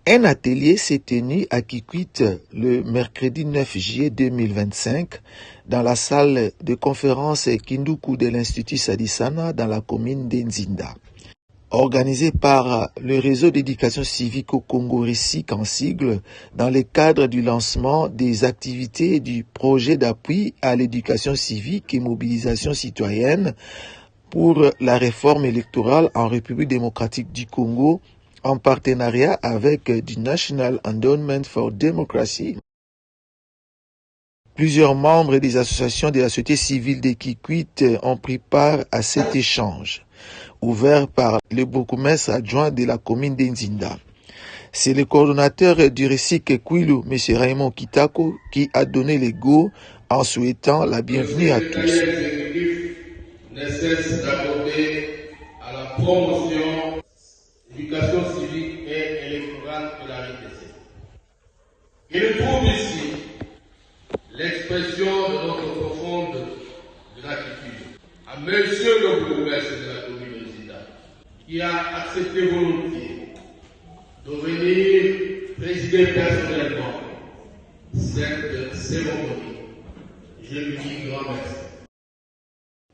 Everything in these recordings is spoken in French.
Un atelier s'est tenu à Kikwit le mercredi 9 juillet 2025 dans la salle de conférence Kinduku de l'Institut Sadisana dans la commune d'Nzinda. Organisé par le réseau d'éducation civique au Congo RECIC en sigle dans le cadre du lancement des activités du projet d'appui à l'éducation civique et mobilisation citoyenne pour la réforme électorale en République démocratique du Congo en partenariat avec du National Endowment for Democracy. Plusieurs membres des associations de la société civile de Kikwit ont pris part à cet échange, ouvert par le bourgmestre adjoint de la commune d'Nzinda. C'est le coordonnateur du RECIC Kwilu, M. Raymond Kitako, qui a donné le go en souhaitant la bienvenue à tous. L'exécutif ne cesse d'accorder à la promotion l'éducation civique et électorale de la RDC. Il trouve ici l'expression de notre profonde gratitude à Monsieur le bourgmestre de la commune de Zida, qui a accepté volontiers de venir présider personnellement cette cérémonie. Je lui dis grand merci.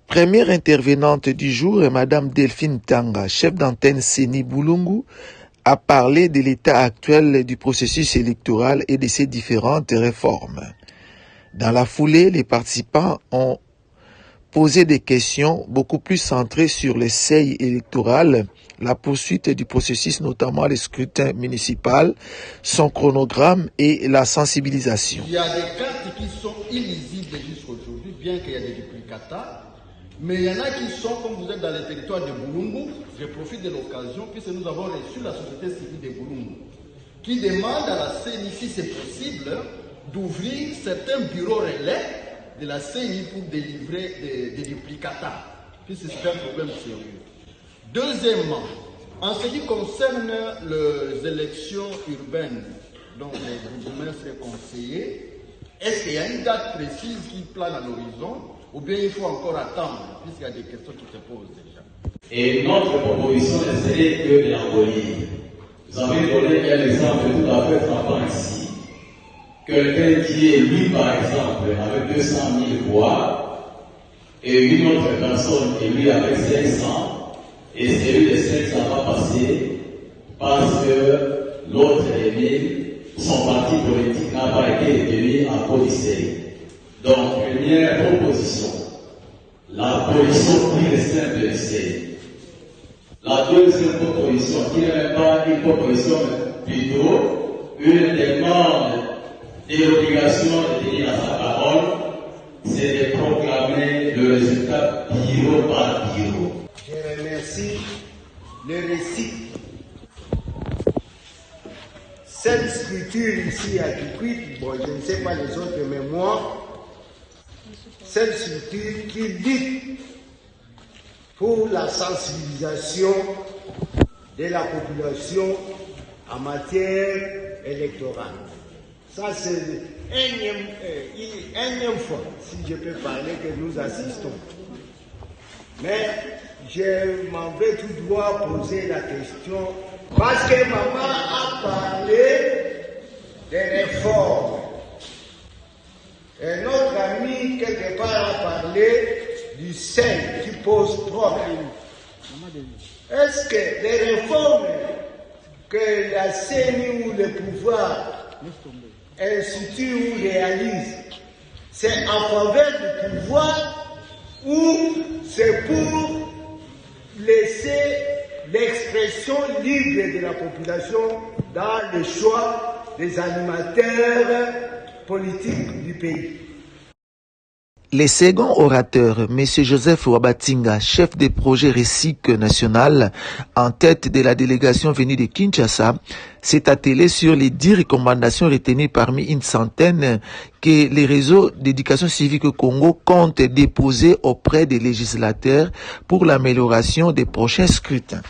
Première intervenante du jour, Madame Delphine Tanga, chef d'antenne Seni Boulungu, a parlé de l'état actuel du processus électoral et de ses différentes réformes. Dans la foulée, les participants ont posé des questions beaucoup plus centrées sur le seuil électoral, la poursuite du processus, notamment le scrutin municipal, son chronogramme et la sensibilisation. Il y a des cartes qui sont illisibles jusqu'aujourd'hui, bien qu'il y ait des duplicata. Mais il y en a qui sont, comme vous êtes dans le territoire de Boulungu, je profite de l'occasion, puisque nous avons reçu la société civile de Boulungu, qui demande à la CENI, si c'est possible, d'ouvrir certains bureaux relais de la CENI pour délivrer des duplicata, puisque c'est un problème sérieux. Deuxièmement, en ce qui concerne les élections urbaines, donc les bourgmestres et conseillers, est-ce qu'il y a une date précise qui plane à l'horizon? Ou bien il faut encore attendre, puisqu'il y a des questions qui se posent déjà. Et notre proposition ne serait que de l'envoyer. Vous avez donné un exemple tout à fait frappant ici. Quelqu'un qui est élu, par exemple, avec 200 000 voix, et une autre personne élue avec 500, et celui de 500 va passer parce que l'autre élu, son parti politique n'a pas été élu à cause du seuil. Donc, première proposition, l'abolition pure et simple du seuil. La deuxième proposition, qui n'est pas une proposition, plutôt une demande et l'obligation de tenir à sa parole, c'est de proclamer le résultat bureau par bureau. Je remercie le RECIC. Cette structure ici à Kikwit, bon, je ne sais pas les autres, mais moi, cette structure qui lutte pour la sensibilisation de la population en matière électorale. Ça, c'est l'énième fois, si je peux parler, que nous assistons. Mais je m'en vais tout droit poser la question, parce que maman a parlé des réformes. Et notre ami, quelque part, a parlé du seuil qui pose problème. Est-ce que les réformes que la CENI ou le pouvoir institue ou réalise, c'est en faveur du pouvoir ou c'est pour laisser l'expression libre de la population dans le choix des animateurs politiques du pays? Les seconds orateurs, M. Joseph Wabatinga, chef des projets RECIC national, en tête de la délégation venue de Kinshasa, s'est attelé sur les 10 recommandations retenues parmi une centaine que les réseaux d'éducation civique au Congo comptent déposer auprès des législateurs pour l'amélioration des prochains scrutins.